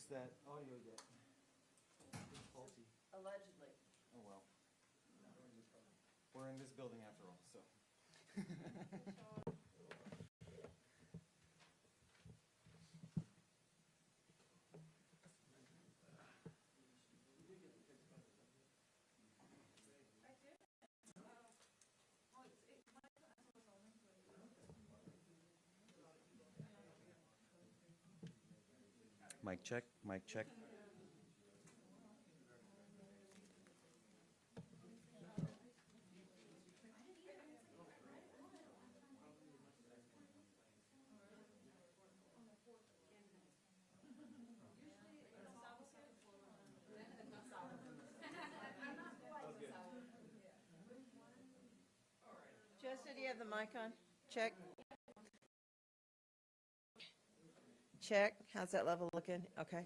fix that audio yet. It's faulty. Allegedly. Oh well. We're in this building after all, so. Mic check, mic check. Jessica, do you have the mic on? Check. Check. How's that level looking? Okay.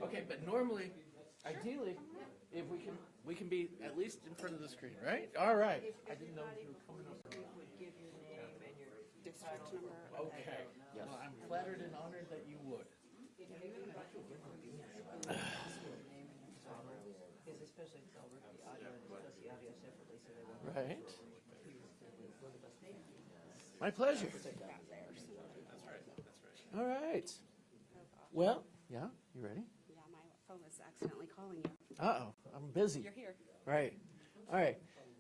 Okay, but normally, ideally, if we can be at least in front of the screen, right? All right. I didn't know you were coming up. Would give your name and your district number. Okay. Well, I'm flattered and honored that you would. Because especially if they'll work the audio and discuss the audio separately, so they won't. Right. My pleasure. That's right. All right. Well, yeah, you ready? Yeah, my phone was accidentally calling you. Uh-oh, I'm busy. You're here. Right. All right.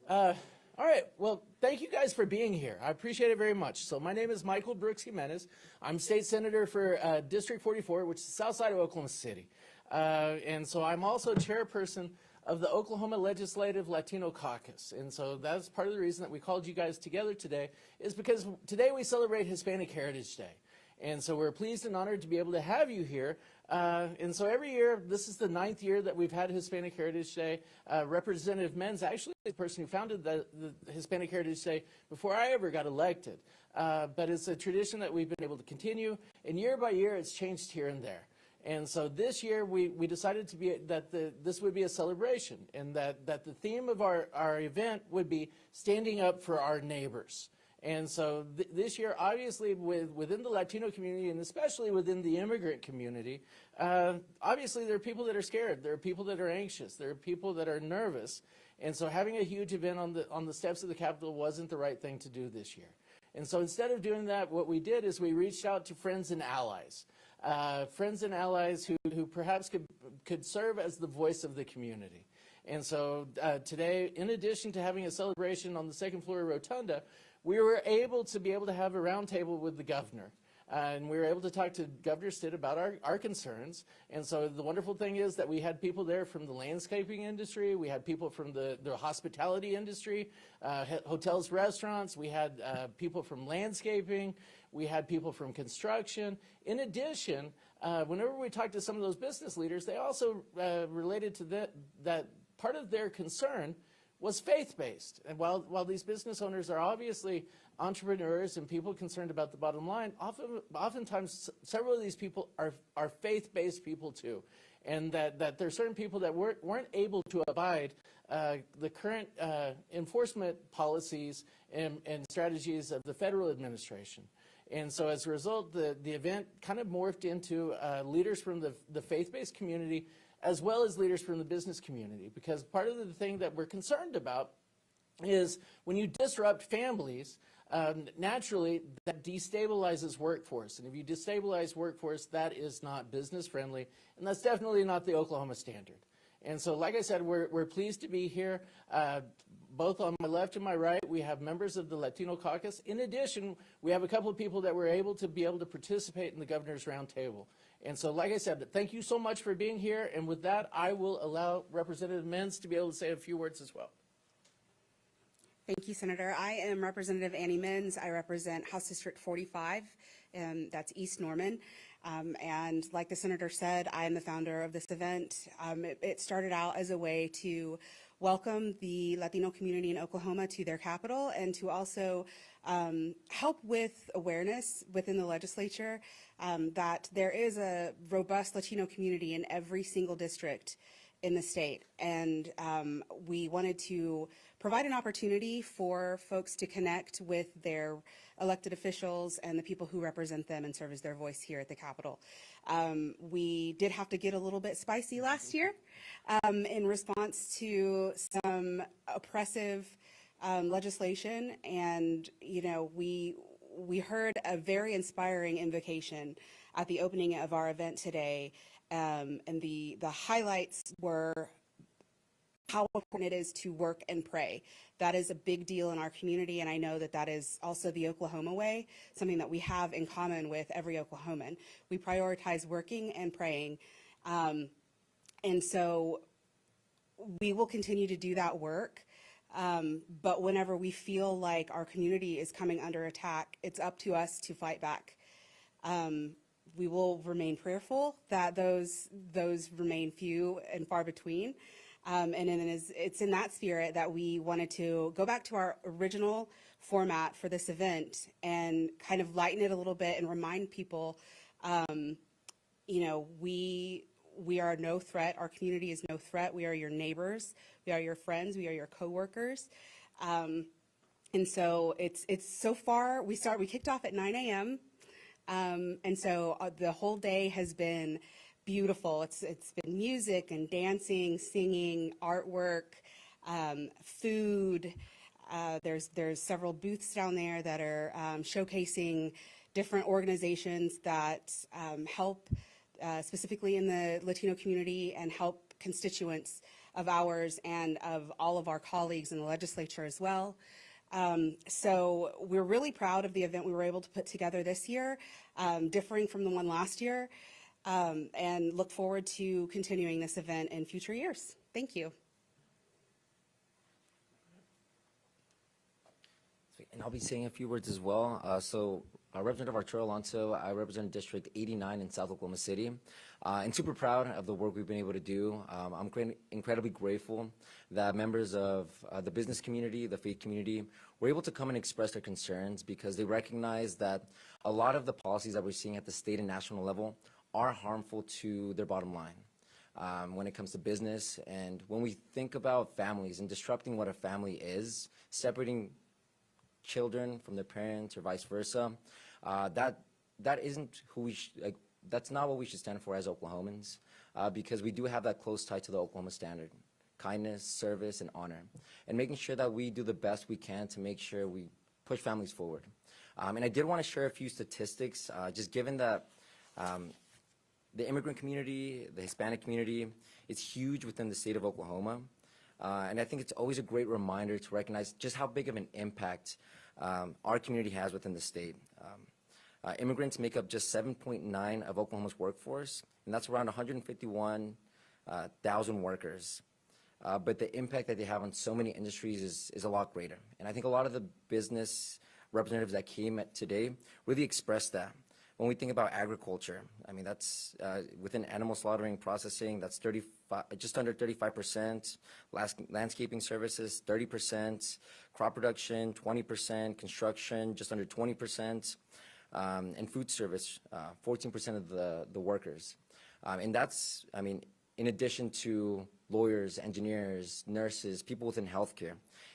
All right. Well, thank you guys for being here. I appreciate it very much. So my name is Michael Brooks Jimenez. I'm state senator for District 44, which is the south side of Oklahoma City. And so I'm also chairperson of the Oklahoma Legislative Latino Caucus. And so that's part of the reason that we called you guys together today, is because today we celebrate Hispanic Heritage Day. And so we're pleased and honored to be able to have you here. And so every year, this is the 9th year that we've had Hispanic Heritage Day. Representative Menz, actually the person who founded the Hispanic Heritage Day before I ever got elected. But it's a tradition that we've been able to continue, and year by year it's changed here and there. And so this year we decided to be this would be a celebration, and that the theme of our event would be standing up for our neighbors. And so this year, obviously, within the Latino community, and especially within the immigrant community, obviously there are people that are scared, there are people that are anxious, there are people that are nervous. And so having a huge event on the steps of the Capitol wasn't the right thing to do this year. And so instead of doing that, what we did is we reached out to friends and allies. Friends and allies who perhaps could serve as the voice of the community. And so today, in addition to having a celebration on the second floor rotunda, we were able to have a roundtable with the governor. And we were able to talk to Governor Stitt about our concerns. And so the wonderful thing is that we had people there from the landscaping industry, we had people from the hospitality industry, hotels, restaurants, we had people from landscaping, we had people from construction. In addition, whenever we talked to some of those business leaders, they also related to that part of their concern was faith-based. And while these business owners are obviously entrepreneurs and people concerned about the bottom line, oftentimes several of these people are faith-based people too. And that there are certain people that weren't able to abide the current enforcement policies and strategies of the federal administration. And so as a result, the event kind of morphed into leaders from the faith-based community as well as leaders from the business community. Because part of the thing that we're concerned about is when you disrupt families, naturally that destabilizes workforce. And if you destabilize workforce, that is not business friendly, and that's definitely not the Oklahoma standard. And so, like I said, we're pleased to be here. Both on my left and my right, we have members of the Latino Caucus. In addition, we have a couple of people that were able to participate in the Governor's Roundtable. And so, like I said, thank you so much for being here. And with that, I will allow Representative Menz to be able to say a few words as well. Thank you, Senator. I am Representative Annie Menz. I represent House District 45, and that's East Norman. And like the Senator said, I am the founder of this event. It started out as a way to welcome the Latino community in Oklahoma to their capital, and to also help with awareness within the legislature that there is a robust Latino community in every single district in the state. And we wanted to provide an opportunity for folks to connect with their elected officials and the people who represent them and serve as their voice here at the Capitol. We did have to get a little bit spicy last year in response to some oppressive legislation, and we heard a very inspiring invocation at the opening of our event today, and the highlights were how important it is to work and pray. That is a big deal in our community, and I know that that is also the Oklahoma way, something that we have in common with every Oklahoman. We prioritize working and praying, and so we will continue to do that work. But whenever we feel like our community is coming under attack, it's up to us to fight back. We will remain prayerful that those remain few and far between. And it's in that spirit that we wanted to go back to our original format for this event and kind of lighten it a little bit and remind people, we are no threat. Our community is no threat. We are your neighbors. We are your friends. We are your coworkers. And so it's so far, we kicked off at 9 a.m. And so the whole day has been beautiful. It's been music and dancing, singing, artwork, food. There's several booths down there that are showcasing different organizations that help specifically in the Latino community and help constituents of ours and of all of our colleagues in the legislature as well. So we're really proud of the event we were able to put together this year, differing from the one last year, and look forward to continuing this event in future years. Thank you. And I'll be saying a few words as well. Representative Arturo Alonso, I represent District 89 in South Oklahoma City, and super proud of the work we've been able to do. I'm incredibly grateful that members of the business community, the faith community, were able to come and express their concerns because they recognize that a lot of the policies that we're seeing at the state and national level are harmful to their bottom line. When it comes to business, and when we think about families and disrupting what a family is, separating children from their parents or vice versa, that isn't who we that's not what we should stand for as Oklahomans, because we do have that close tie to the Oklahoma standard: kindness, service, and honor, and making sure that we do the best we can to make sure we push families forward. And I did want to share a few statistics, just given that the immigrant community, the Hispanic community, is huge within the state of Oklahoma. And I think it's always a great reminder to recognize just how big of an impact our community has within the state. Immigrants make up just 7.9% of Oklahoma's workforce, and that's around 151,000 workers. But the impact that they have on so many industries is a lot greater. And I think a lot of the business representatives that came today really expressed that. When we think about agriculture, I mean, that's within animal slaughtering, processing, that's just under 35%, landscaping services, 30%, crop production, 20%, construction, just under 20%, and food service, 14% of the workers. And that's, I mean, in addition to lawyers, engineers, nurses, people within healthcare.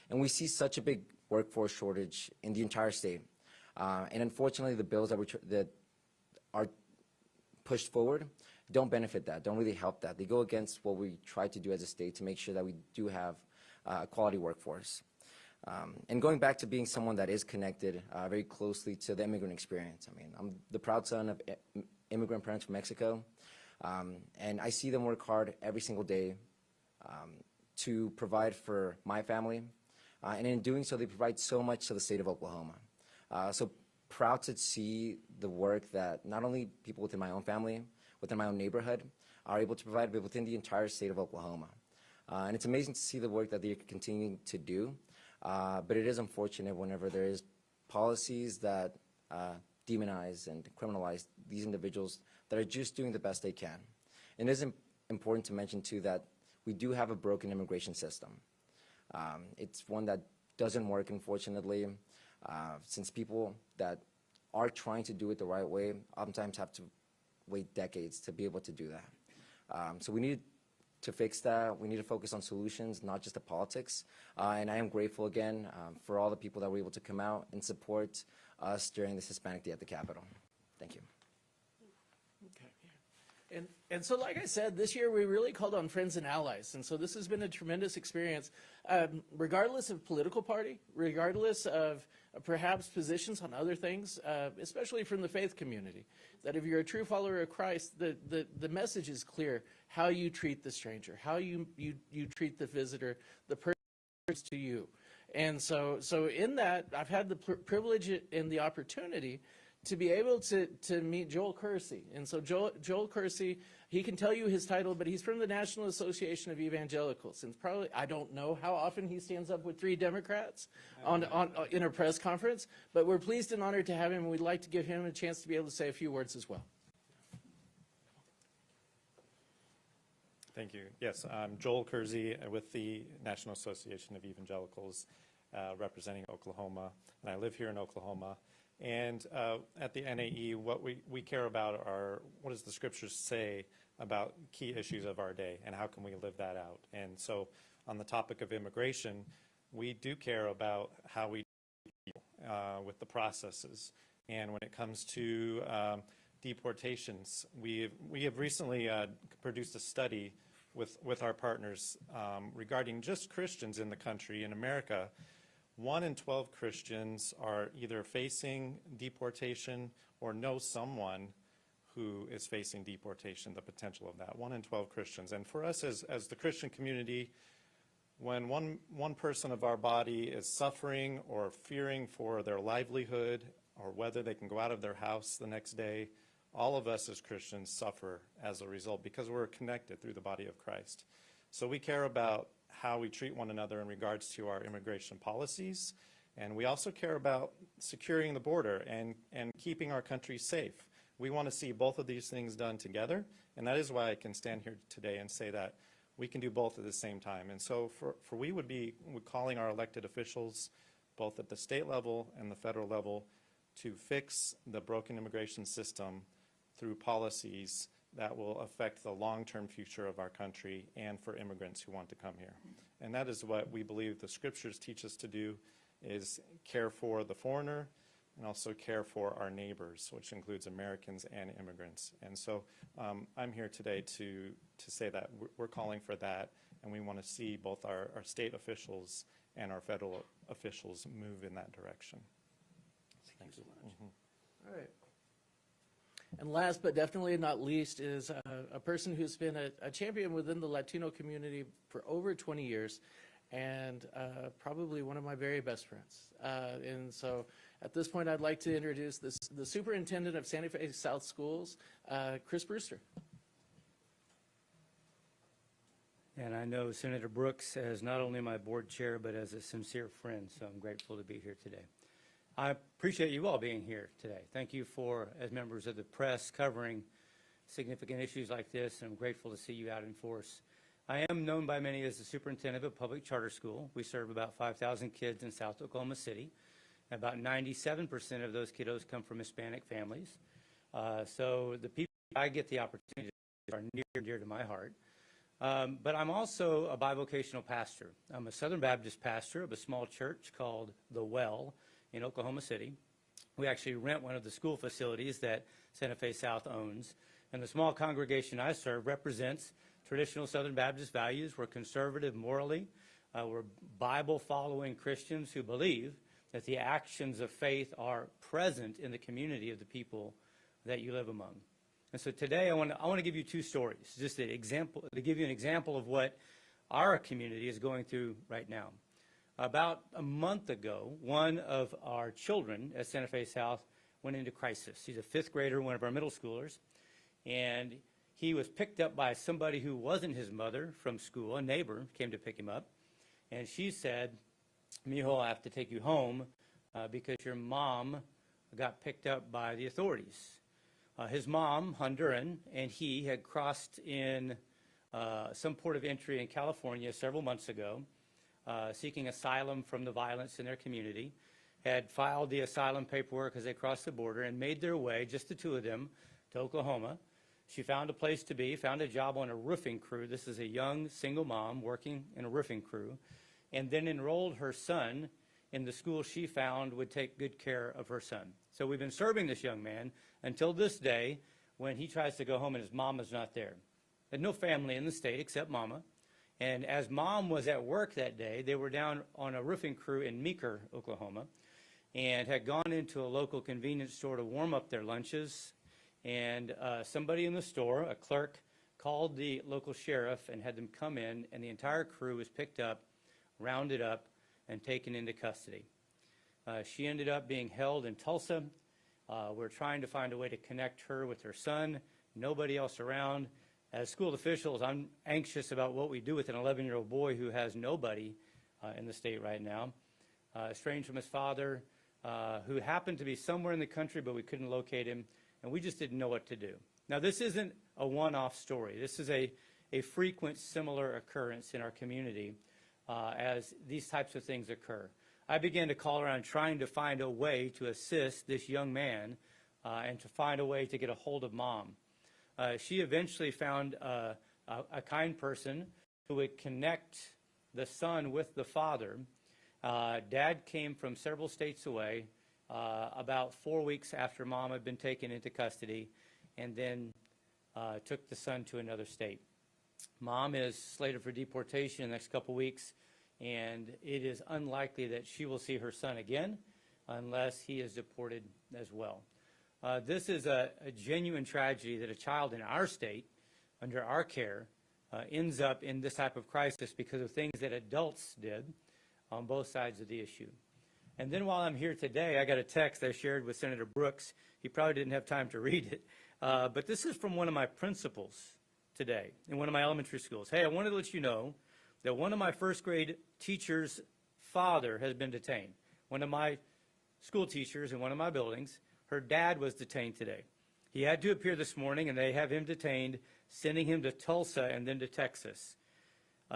And we see such a big workforce shortage in the entire state. And unfortunately, the bills that are pushed forward don't benefit that, don't really help that. They go against what we try to do as a state to make sure that we do have a quality workforce. And going back to being someone that is connected very closely to the immigrant experience. I mean, I'm the proud son of immigrant parents from Mexico, and I see them work hard every single day to provide for my family, and in doing so, they provide so much to the state of Oklahoma. So proud to see the work that not only people within my own family, within my own neighborhood, are able to provide, but within the entire state of Oklahoma. And it's amazing to see the work that they're continuing to do, but it is unfortunate whenever there is policies that demonize and criminalize these individuals that are just doing the best they can. And it is important to mention, too, that we do have a broken immigration system. It's one that doesn't work, unfortunately, since people that are trying to do it the right way oftentimes have to wait decades to be able to do that. So we need to fix that. We need to focus on solutions, not just the politics. And I am grateful again for all the people that were able to come out and support us during this Hispanic Day at the Capitol. Thank you. And so, like I said, this year we really called on friends and allies. And so this has been a tremendous experience, regardless of political party, regardless of perhaps positions on other things, especially from the faith community, that if you're a true follower of Christ, the message is clear: how you treat the stranger, how you treat the visitor, the person to you. And so in that, I've had the privilege and the opportunity to be able to meet Joel Kersey. And so Joel Kersey, he can tell you his title, but he's from the National Association of Evangelicals. And probably, I don't know how often he stands up with 3 Democrats in a press conference, but we're pleased and honored to have him, and we'd like to give him a chance to be able to say a few words as well. Thank you. Yes, I'm Joel Kersey with the National Association of Evangelicals, representing Oklahoma, and I live here in Oklahoma. And at the NAE, what we care about are, what does the scriptures say about key issues of our day, and how can we live that out? And so on the topic of immigration, we do care about how we deal with the processes. And when it comes to deportations, we have recently produced a study with our partners regarding just Christians in the country, in America. 1 in 12 Christians are either facing deportation or know someone who is facing deportation, the potential of that. 1 in 12 Christians. And for us as the Christian community, when one person of our body is suffering or fearing for their livelihood or whether they can go out of their house the next day, all of us as Christians suffer as a result because we're connected through the body of Christ. So we care about how we treat one another in regards to our immigration policies And we also care about securing the border and keeping our country safe. We want to see both of these things done together, and that is why I can stand here today and say that we can do both at the same time. And so we would be calling our elected officials, both at the state level and the federal level, to fix the broken immigration system through policies that will affect the long-term future of our country and for immigrants who want to come here. And that is what we believe the scriptures teach us to do, is care for the foreigner and also care for our neighbors, which includes Americans and immigrants. And so I'm here today to say that we're calling for that, and we want to see both our state officials and our federal officials move in that direction. Thank you so much. All right. And last but definitely not least is a person who's been a champion within the Latino community for over 20 years, and probably one of my very best friends. And so at this point, I'd like to introduce the superintendent of Santa Fe South Schools, Chris Brewster. And I know Senator Brooks as not only my board chair, but as a sincere friend, so I'm grateful to be here today. I appreciate you all being here today. Thank you for, as members of the press, covering significant issues like this, and I'm grateful to see you out in force. I am known by many as the superintendent of a public charter school. We serve about 5,000 kids in South Oklahoma City. About 97% of those kiddos come from Hispanic families. So the people I get the opportunity to are near and dear to my heart. But I'm also a bivocational pastor. I'm a Southern Baptist pastor of a small church called The Well in Oklahoma City. We actually rent one of the school facilities that Santa Fe South owns. And the small congregation I serve represents traditional Southern Baptist values. We're conservative morally. We're Bible-following Christians who believe that the actions of faith are present in the community of the people that you live among. And so today I want to give you two stories, just an example, to give you an example of what our community is going through right now. About a month ago, one of our children at Santa Fe South went into crisis. He's a fifth grader, one of our middle schoolers, and he was picked up by somebody who wasn't his mother from school. A neighbor came to pick him up, and she said, "Mijo, I have to take you home because your mom got picked up by the authorities." His mom, Honduran, and he had crossed in some port of entry in California several months ago, seeking asylum from the violence in their community, had filed the asylum paperwork as they crossed the border, and made their way, just the two of them, to Oklahoma. She found a place to be, found a job on a roofing crew. This is a young single mom working in a roofing crew, and then enrolled her son in the school she found would take good care of her son. So we've been serving this young man until this day, when he tries to go home and his mom is not there. Had no family in the state except mama. And as mom was at work that day, they were down on a roofing crew in Meeker, Oklahoma, and had gone into a local convenience store to warm up their lunches. And somebody in the store, a clerk, called the local sheriff and had them come in, and the entire crew was picked up, rounded up, and taken into custody. She ended up being held in Tulsa. We're trying to find a way to connect her with her son. Nobody else around. As school officials, I'm anxious about what we do with an 11-year-old boy who has nobody in the state right now, estranged from his father, who happened to be somewhere in the country, but we couldn't locate him, and we just didn't know what to do. Now, this isn't a one-off story. This is a frequent similar occurrence in our community as these types of things occur. I began to call around trying to find a way to assist this young man and to find a way to get a hold of mom. She eventually found a kind person who would connect the son with the father. Dad came from several states away about 4 weeks after mom had been taken into custody, and then took the son to another state. Mom is slated for deportation in the next couple weeks, and it is unlikely that she will see her son again unless he is deported as well. This is a genuine tragedy that a child in our state, under our care, ends up in this type of crisis because of things that adults did on both sides of the issue. And then while I'm here today, I got a text I shared with Senator Brooks. He probably didn't have time to read it, but this is from one of my principals today in one of my elementary schools. "Hey, I wanted to let you know that one of my first grade teacher's father has been detained. one of my school teachers in one of my buildings, her dad was detained today. He had to appear this morning, and they have him detained, sending him to Tulsa and then to Texas.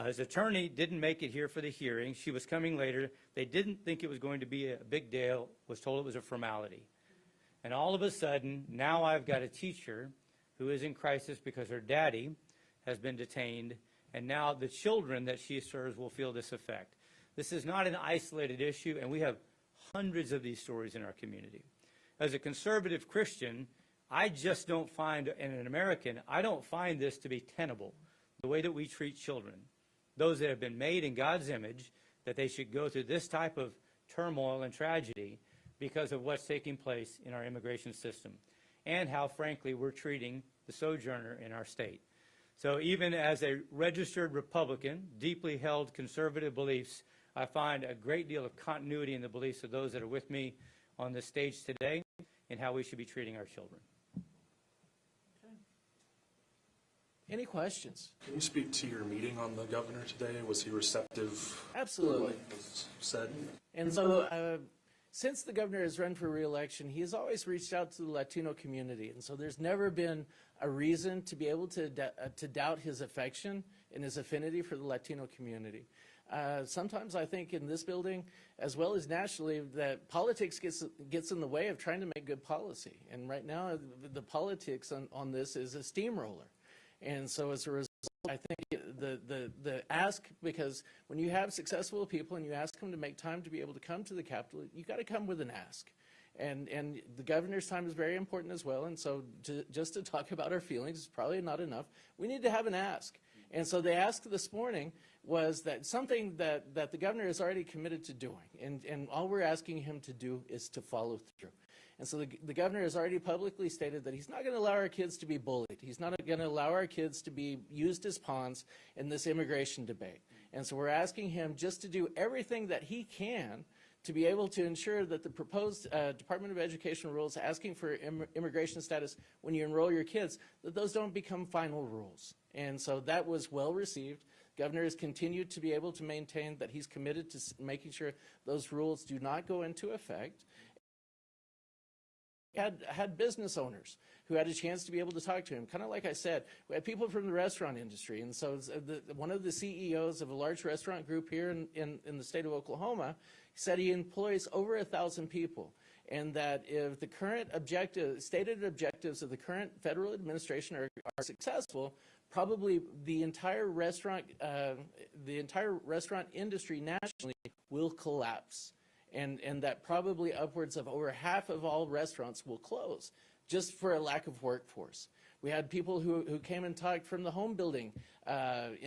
His attorney didn't make it here for the hearing. She was coming later. They didn't think it was going to be a big deal, was told it was a formality. And all of a sudden, now I've got a teacher who is in crisis because her daddy has been detained, and now the children that she serves will feel this effect. This is not an isolated issue, and we have hundreds of these stories in our community. As a conservative Christian, I just don't find, and an American, I don't find this to be tenable, the way that we treat children. Those that have been made in God's image, that they should go through this type of turmoil and tragedy because of what's taking place in our immigration system and how, frankly, we're treating the sojourner in our state. So even as a registered Republican, deeply held conservative beliefs, I find a great deal of continuity in the beliefs of those that are with me on this stage today in how we should be treating our children. Any questions? Can you speak to your meeting on the governor today? Was he receptive? Absolutely. to what was said? And so since the governor has run for re-election, he has always reached out to the Latino community. And so there's never been a reason to be able to doubt his affection and his affinity for the Latino community. Sometimes I think in this building, as well as nationally, that politics gets in the way of trying to make good policy. And right now, the politics on this is a steamroller. And so as a result, I think the ask, because when you have successful people and you ask them to make time to be able to come to the Capitol, you got to come with an ask. And the governor's time is very important as well. And so just to talk about our feelings is probably not enough. We need to have an ask. And so the ask this morning was that something that the governor is already committed to doing. And all we're asking him to do is to follow through. And so the governor has already publicly stated that he's not going to allow our kids to be bullied. He's not going to allow our kids to be used as pawns in this immigration debate. And so we're asking him just to do everything that he can to be able to ensure that the proposed Department of Education rules asking for immigration status when you enroll your kids, that those don't become final rules. And so that was well received. Governor has continued to be able to maintain that he's committed to making sure those rules do not go into effect. Had business owners who had a chance to be able to talk to him. Kind of like I said, we had people from the restaurant industry. And so one of the CEOs of a large restaurant group here in the state of Oklahoma said he employs over 1,000 people. And that if the current stated objectives of the current federal administration are successful, probably the entire restaurant industry nationally will collapse. And that probably upwards of over half of all restaurants will close just for a lack of workforce. We had people who came and talked from the home building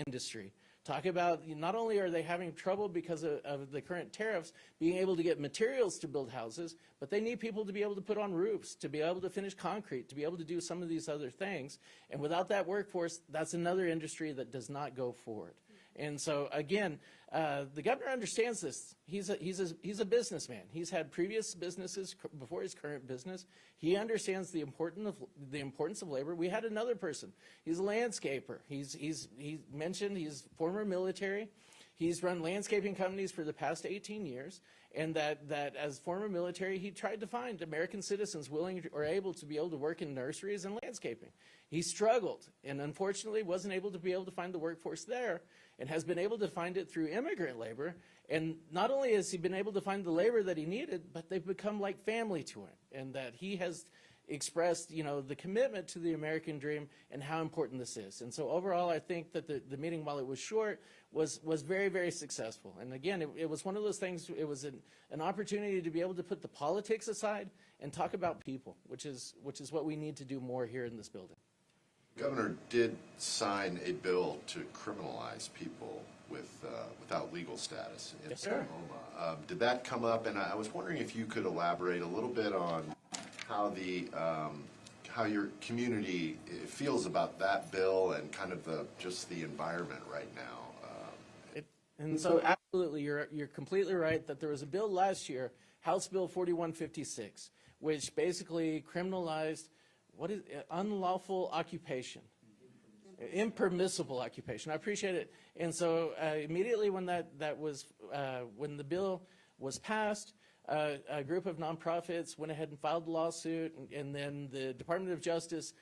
industry, talk about not only are they having trouble because of the current tariffs being able to get materials to build houses, but they need people to be able to put on roofs, to be able to finish concrete, to be able to do some of these other things. And without that workforce, that's another industry that does not go forward. And so again, the governor understands this. He's a businessman. He's had previous businesses before his current business. He understands the importance of labor. We had another person. He's a landscaper. He mentioned he's former military. He's run landscaping companies for the past 18 years, and that as former military, he tried to find American citizens willing or able to be able to work in nurseries and landscaping. He struggled, and unfortunately wasn't able to be able to find the workforce there, and has been able to find it through immigrant labor. And not only has he been able to find the labor that he needed, but they've become like family to him, and that he has expressed, the commitment to the American dream and how important this is. And so overall, I think that the meeting, while it was short, was very, very successful. And again, it was one of those things, it was an opportunity to be able to put the politics aside and talk about people, which is what we need to do more here in this building. Governor did sign a bill to criminalize people without legal status in Oklahoma. Did that come up? And I was wondering if you could elaborate a little bit on how your community feels about that bill and kind of just the environment right now. And so absolutely, you're completely right that there was a bill last year, House Bill 4156, which basically criminalized unlawful occupation, impermissible occupation. I appreciate it. And so immediately when when the bill was passed, a group of nonprofits went ahead and filed a lawsuit, and then the Department of Justice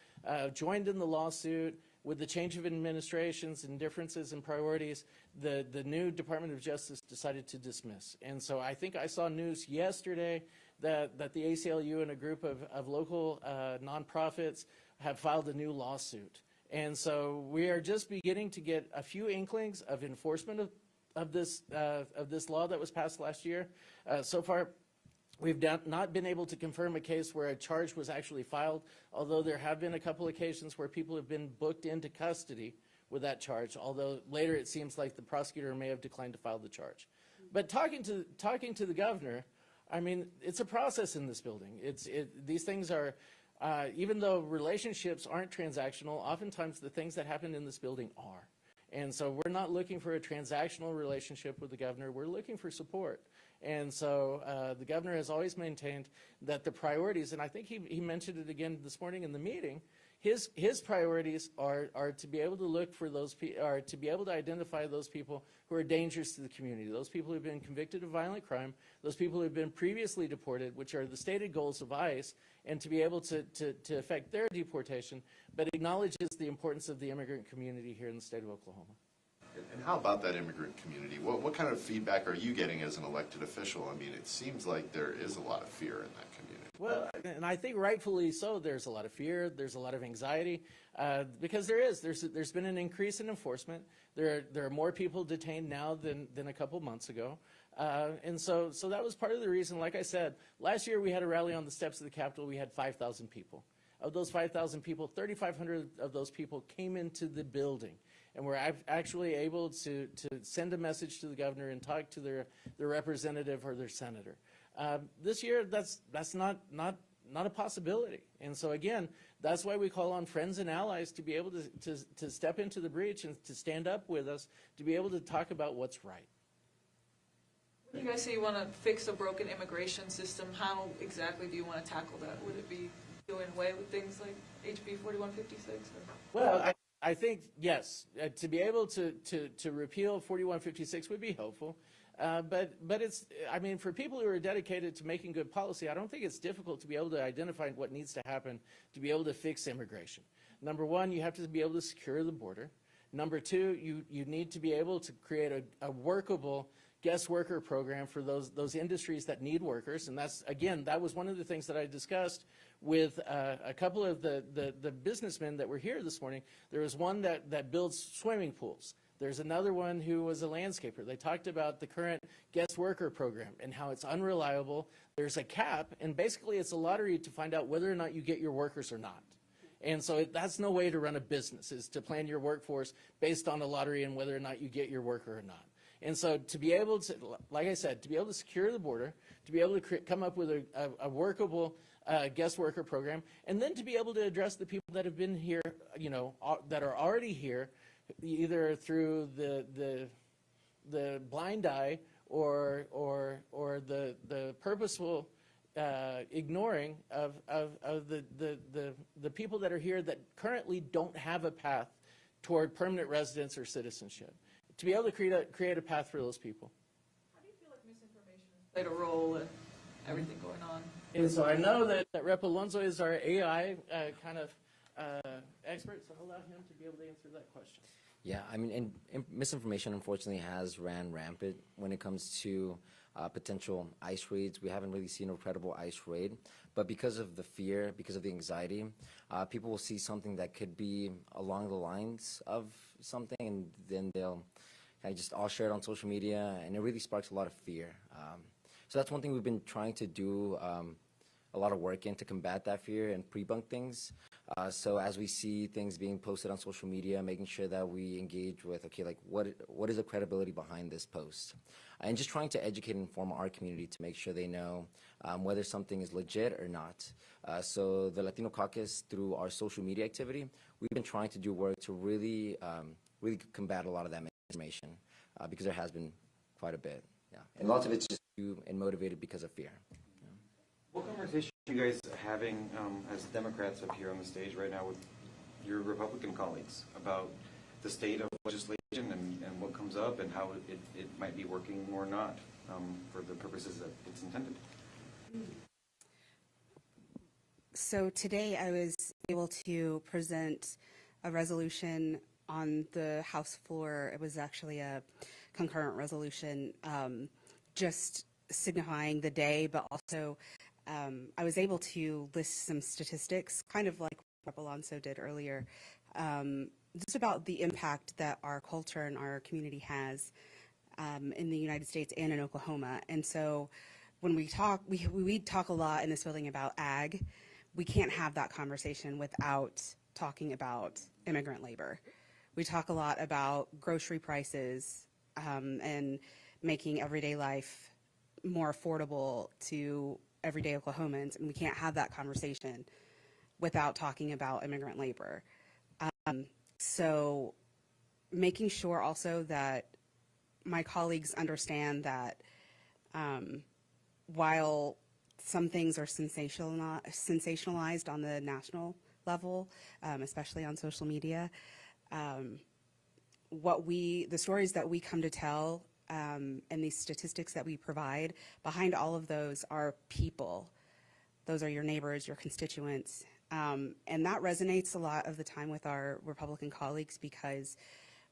joined in the lawsuit. With the change of administrations and differences in priorities, the new Department of Justice decided to dismiss. And so I think I saw news yesterday that the ACLU and a group of local nonprofits have filed a new lawsuit. And so we are just beginning to get a few inklings of enforcement of this law that was passed last year. So far, we've not been able to confirm a case where a charge was actually filed, although there have been a couple occasions where people have been booked into custody with that charge, although later it seems like the prosecutor may have declined to file the charge. But talking to the governor, I mean, it's a process in this building. These things are, even though relationships aren't transactional, oftentimes the things that happen in this building are. And so we're not looking for a transactional relationship with the governor. We're looking for support. And so the governor has always maintained that the priorities, and I think he mentioned it again this morning in the meeting, his priorities are to be able to look for those are to be able to identify those people who are dangerous to the community, those people who have been convicted of violent crime, those people who have been previously deported, which are the stated goals of ICE, and to be able to affect their deportation, but acknowledges the importance of the immigrant community here in the state of Oklahoma. And how about that immigrant community? What kind of feedback are you getting as an elected official? I mean, it seems like there is a lot of fear in that community. Well, and I think rightfully so. There's a lot of fear. There's a lot of anxiety because there's been an increase in enforcement. There are more people detained now than a couple months ago. And so that was part of the reason. Like I said, last year we had a rally on the steps of the Capitol. We had 5,000 people. Of those 5,000 people, 3,500 of those people came into the building. And we're actually able to send a message to the governor and talk to their representative or their senator. This year, that's not a possibility. And so again, that's why we call on friends and allies to be able to step into the breach and to stand up with us, to be able to talk about what's right. You guys say you want to fix a broken immigration system. How exactly do you want to tackle that? Would it be doing away with things like HB 4156? Well, I think, yes, to be able to repeal 4156 would be helpful. But it's, I mean, for people who are dedicated to making good policy, I don't think it's difficult to be able to identify what needs to happen to be able to fix immigration. Number one, you have to be able to secure the border. Number two, you need to be able to create a workable guest worker program for those industries that need workers. And that's, again, that was one of the things that I discussed with a couple of the businessmen that were here this morning. There was one that builds swimming pools. There's another one who was a landscaper. They talked about the current guest worker program and how it's unreliable. There's a cap, and basically it's a lottery to find out whether or not you get your workers or not. And so that's no way to run a business, is to plan your workforce based on a lottery and whether or not you get your worker or not. And so to be able to, like I said, to be able to secure the border, to be able to come up with a workable guest worker program, and then to be able to address the people that have been here, you know, that are already here, either through the blind eye or the purposeful ignoring of the people that are here that currently don't have a path toward permanent residence or citizenship. To be able to create a path for those people. How do you feel like misinformation has played a role in everything going on? And so I know that Rep. Alonso is our AI kind of expert, so I'll allow him to be able to answer that question. Yeah, I mean, and misinformation unfortunately has ran rampant when it comes to potential ICE raids. We haven't really seen a credible ICE raid, but because of the fear, because of the anxiety, people will see something that could be along the lines of something, and then they'll kind of just all share it on social media, and it really sparks a lot of fear. So that's one thing we've been trying to do a lot of work in, to combat that fear and pre-bunk things. So as we see things being posted on social media, making sure that we engage with, okay, like what is the credibility behind this post? And just trying to educate and inform our community to make sure they know whether something is legit or not. So the Latino Caucus, through our social media activity, we've been trying to do work to really combat a lot of that misinformation because there has been quite a bit. Yeah, and lots of it's just and motivated because of fear. What conversation are you guys having as Democrats up here on the stage right now with your Republican colleagues about the state of legislation and what comes up and how it might be working or not for the purposes that it's intended. So today I was able to present a resolution on the House floor. It was actually a concurrent resolution, just signifying the day, but also I was able to list some statistics, kind of like what Alonso did earlier, just about the impact that our culture and our community has in the United States and in Oklahoma. And so when we talk, we talk a lot in this building about ag. We can't have that conversation without talking about immigrant labor. We talk a lot about grocery prices and making everyday life more affordable to everyday Oklahomans, and we can't have that conversation without talking about immigrant labor. So making sure also that my colleagues understand that while some things are sensationalized on the national level, especially on social media, the stories that we come to tell and these statistics that we provide, behind all of those are people. Those are your neighbors, your constituents. And that resonates a lot of the time with our Republican colleagues, because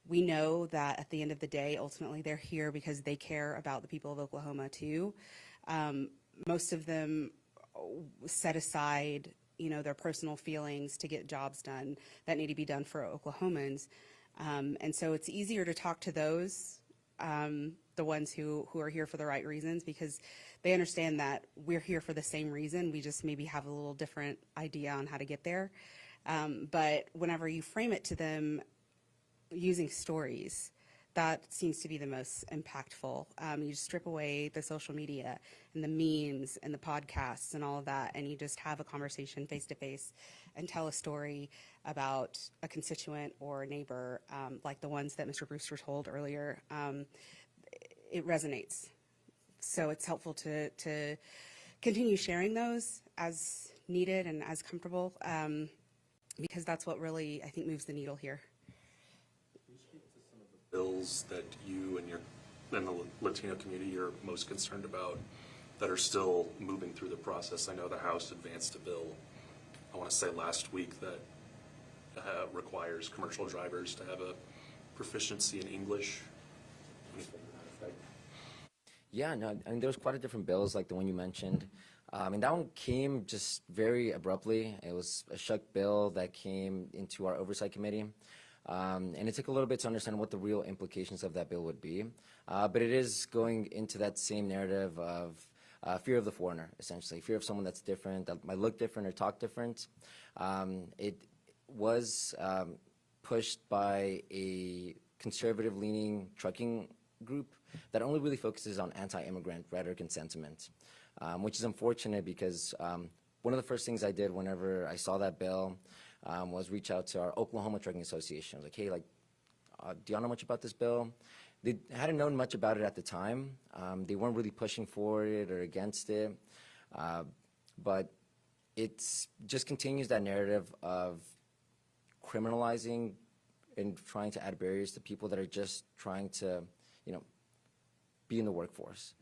we know that at the end of the day, ultimately they're here because they care about the people of Oklahoma too. Most of them set aside, their personal feelings to get jobs done that need to be done for Oklahomans. And so it's easier to talk to those, the ones who are here for the right reasons, because they understand that we're here for the same reason. We just maybe have a little different idea on how to get there. But whenever you frame it to them using stories, that seems to be the most impactful. You just strip away the social media and the memes and the podcasts and all of that, and you just have a conversation face to face and tell a story about a constituent or a neighbor, like the ones that Mr. Brewster told earlier. It resonates. So it's helpful to continue sharing those as needed and as comfortable, because that's what really, I think, moves the needle here. Bills that you and the Latino community are most concerned about that are still moving through the process? I know the House advanced a bill, I want to say last week, that requires commercial drivers to have a proficiency in English. Anything to that effect? Yeah, no, I mean, there was quite a different bills like the one you mentioned. And that one came just very abruptly. It was a shuck bill that came into our oversight committee. And it took a little bit to understand what the real implications of that bill would be. But it is going into that same narrative of fear of the foreigner, essentially, fear of someone that's different, that might look different or talk different. It was pushed by a conservative-leaning trucking group that only really focuses on anti-immigrant rhetoric and sentiment, which is unfortunate because one of the first things I did whenever I saw that bill was reach out to our Oklahoma Trucking Association. I was like, hey, do y'all know much about this bill? They hadn't known much about it at the time. They weren't really pushing for it or against it. But it just continues that narrative of criminalizing and trying to add barriers to people that are just trying to, be in the workforce.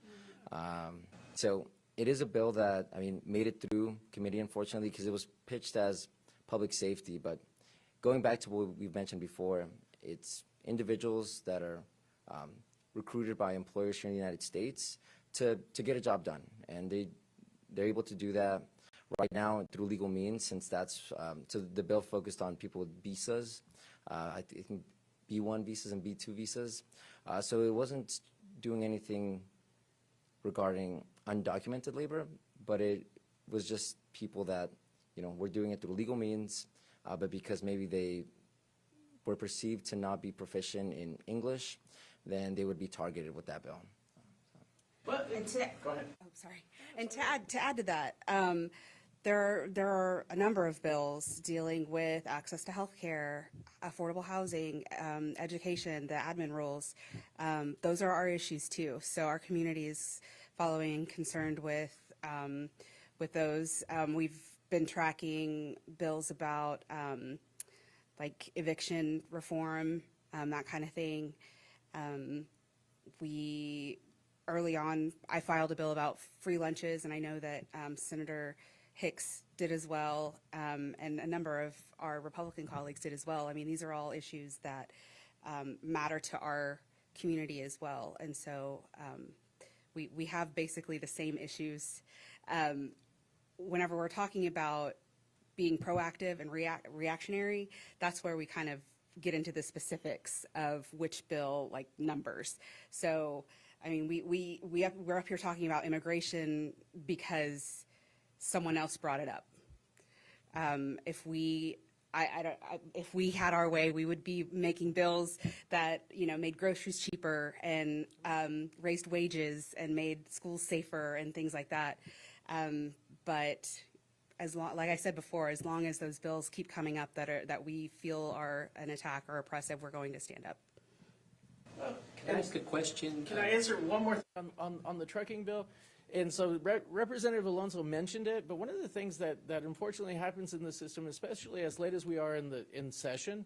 So it is a bill that, made it through committee, unfortunately, because it was pitched as public safety, but going back to what we've mentioned before, it's individuals that are recruited by employers here in the United States to get a job done, and they're able to do that right now through legal means, since that's so the bill focused on people with visas, I think B1 visas and B2 visas, so it wasn't doing anything regarding undocumented labor, but it was just people that we're doing it through legal means, but because maybe they were perceived to not be proficient in English, then they would be targeted with that bill. And go ahead. Oh, sorry. And to add to that, there are a number of bills dealing with access to health care, affordable housing, education, the admin rules. Those are our issues too. So our community is following, concerned with those. We've been tracking bills about like eviction reform, that kind of thing. Early on, I filed a bill about free lunches, and I know that Senator Hicks did as well, and a number of our Republican colleagues did as well. I mean, these are all issues that matter to our community as well, and so we have basically the same issues. Whenever we're talking about being proactive and reactionary, that's where we kind of get into the specifics of which bill, like numbers. So, I mean, we're up here talking about immigration because someone else brought it up. If we had our way, we would be making bills that, you know, made groceries cheaper and raised wages and made schools safer and things like that. But like I said before, as long as those bills keep coming up that we feel are an attack or oppressive, we're going to stand up. Can I ask a question? Can I answer one more thing on the trucking bill? And so Representative Alonso mentioned it, but one of the things that unfortunately happens in the system, especially as late as we are in session,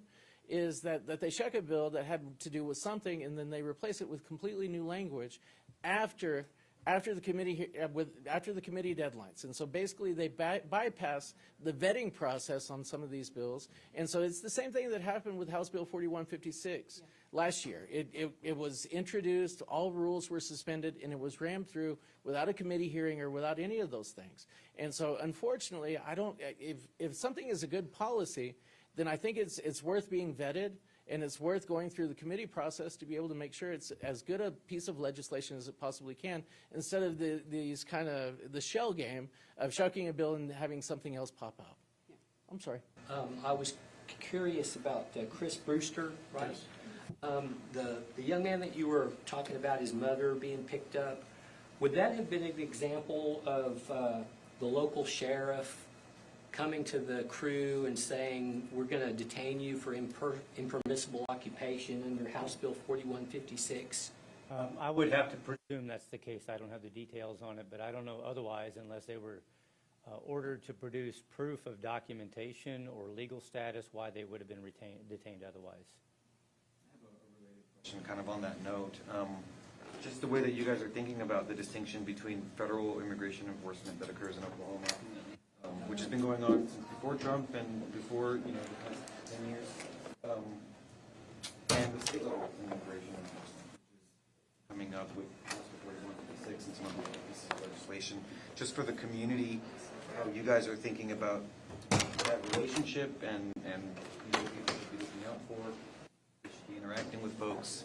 is that they check a bill that had to do with something, and then they replace it with completely new language after the committee deadlines. And so basically they bypass the vetting process on some of these bills. And so it's the same thing that happened with House Bill 4156 last year. It was introduced, all rules were suspended, and it was rammed through without a committee hearing or without any of those things. And so unfortunately, if something is a good policy, then I think it's worth being vetted, and it's worth going through the committee process to be able to make sure it's as good a piece of legislation as it possibly can, instead of the shell game of shucking a bill and having something else pop out. Yeah. I'm sorry. I was curious about Chris Brewster, right? The young man that you were talking about, his mother being picked up, would that have been an example of the local sheriff coming to the crew and saying, we're going to detain you for impermissible occupation under House Bill 4156? I would have to presume that's the case. I don't have the details on it, but I don't know otherwise unless they were ordered to produce proof of documentation or legal status why they would have been detained otherwise. I have a related question kind of on that note. Just the way that you guys are thinking about the distinction between federal immigration enforcement that occurs in Oklahoma, which has been going on since before Trump and before, the past 10 years, and the state level immigration enforcement, which is coming up with House Bill 4156 and some other pieces of legislation. Just for the community, how you guys are thinking about that relationship and who you should be looking out for, you should be interacting with folks,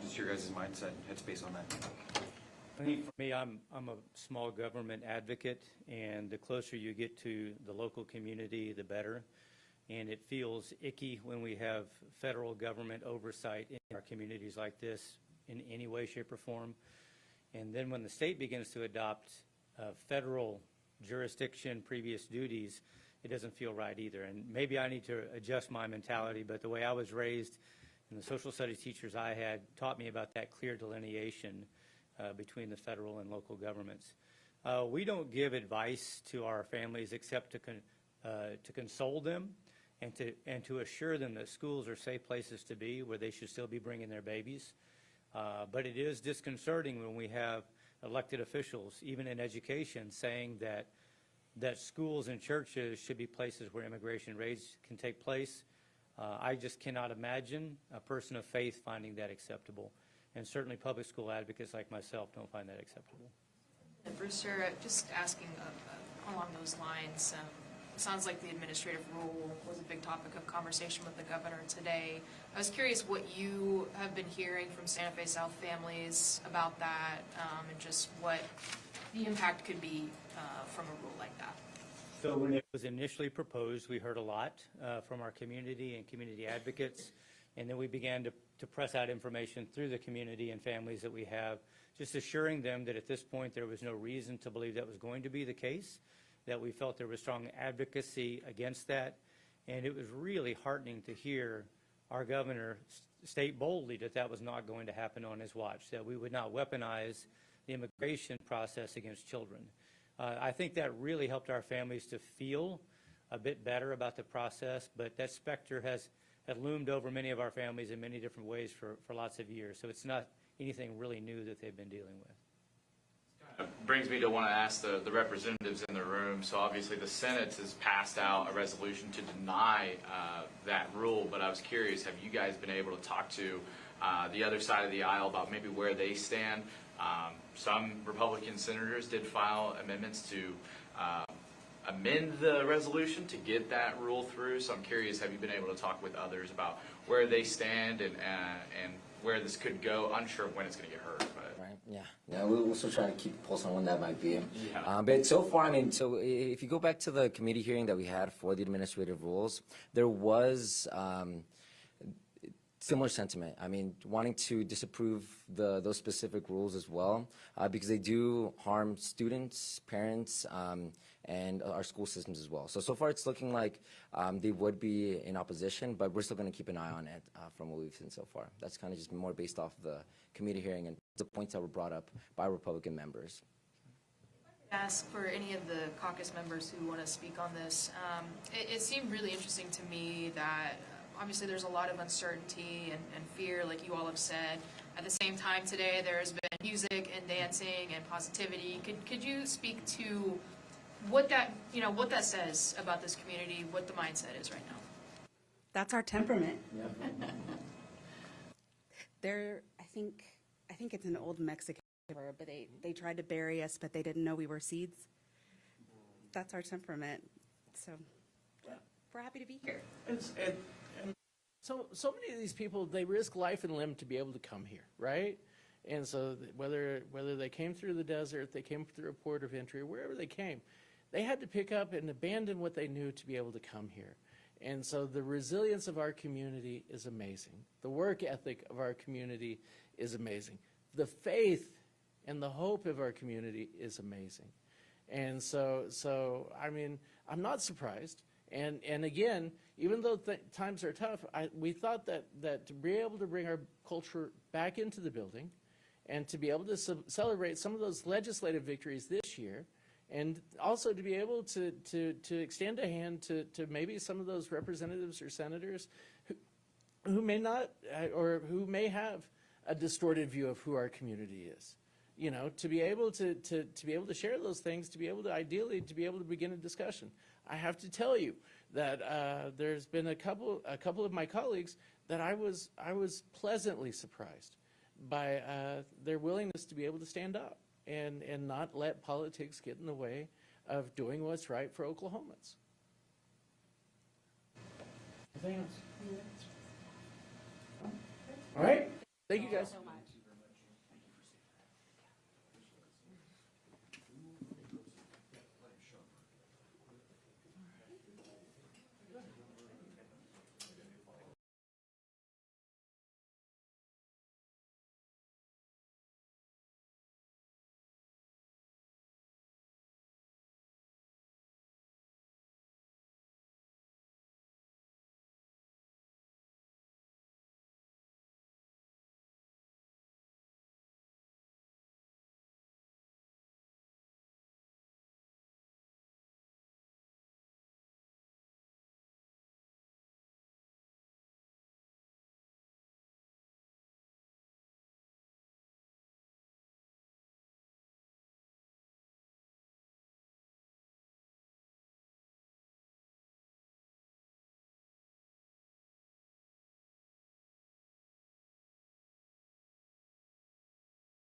just your guys' mindset and headspace on that. I think for me, I'm a small government advocate, and the closer you get to the local community, the better. And it feels icky when we have federal government oversight in our communities like this in any way, shape, or form. And then when the state begins to adopt federal jurisdiction, previous duties, it doesn't feel right either. And maybe I need to adjust my mentality, but the way I was raised and the social studies teachers I had taught me about that clear delineation between the federal and local governments. We don't give advice to our families except to console them and to assure them that schools are safe places to be where they should still be bringing their babies. But it is disconcerting when we have elected officials, even in education, saying that schools and churches should be places where immigration raids can take place. I just cannot imagine a person of faith finding that acceptable. And certainly public school advocates like myself don't find that acceptable. And Brewster, just asking along those lines, it sounds like the administrative rule was a big topic of conversation with the governor today. I was curious what you have been hearing from Santa Fe South families about that, and just what the impact could be from a rule like that. So when it was initially proposed, we heard a lot from our community and community advocates, and then we began to press out information through the community and families that we have, just assuring them that at this point there was no reason to believe that was going to be the case, that we felt there was strong advocacy against that. And it was really heartening to hear our governor state boldly that that was not going to happen on his watch, that we would not weaponize the immigration process against children. I think that really helped our families to feel a bit better about the process, but that specter has had loomed over many of our families in many different ways for lots of years. So it's not anything really new that they've been dealing with. Brings me to want to ask the representatives in the room. So obviously the Senate has passed out a resolution to deny that rule, but I was curious, have you guys been able to talk to the other side of the aisle about maybe where they stand? Some Republican senators did file amendments to amend the resolution to get that rule through. So I'm curious, have you been able to talk with others about where they stand and where this could go? Unsure of when it's going to get heard, but. Right. Yeah. We'll still try to keep a pulse on when that might be. Yeah. But so far, I mean, so if you go back to the committee hearing that we had for the administrative rules, there was similar sentiment. I mean, wanting to disapprove those specific rules as well, because they do harm students, parents, and our school systems as well. So far it's looking like they would be in opposition, but we're still going to keep an eye on it from what we've seen so far. That's kind of just more based off the committee hearing and the points that were brought up by Republican members. Ask for any of the caucus members who want to speak on this. It seemed really interesting to me that obviously there's a lot of uncertainty and fear, like you all have said. At the same time today, there's been music and dancing and positivity. Could you speak to what that says about this community, what the mindset is right now? That's our temperament. Yeah. I think it's an old Mexican word, but they tried to bury us, but they didn't know we were seeds. That's our temperament. So we're happy to be here. So many of these people, they risk life and limb to be able to come here, right? And so whether they came through the desert, they came through a port of entry, or wherever they came, they had to pick up and abandon what they knew to be able to come here. And so the resilience of our community is amazing. The work ethic of our community is amazing. The faith and the hope of our community is amazing. And so I mean, I'm not surprised. And again, even though times are tough, we thought that to be able to bring our culture back into the building and to be able to celebrate some of those legislative victories this year, and also to be able to extend a hand to maybe some of those representatives or senators who may not, or who may have a distorted view of who our community is. You know, to be able to be able to share those things, to be able to ideally to be able to begin a discussion. I have to tell you that there's been a couple of my colleagues that I was pleasantly surprised by their willingness to be able to stand up and not let politics get in the way of doing what's right for Oklahomans. Anything else? All right. Thank you guys.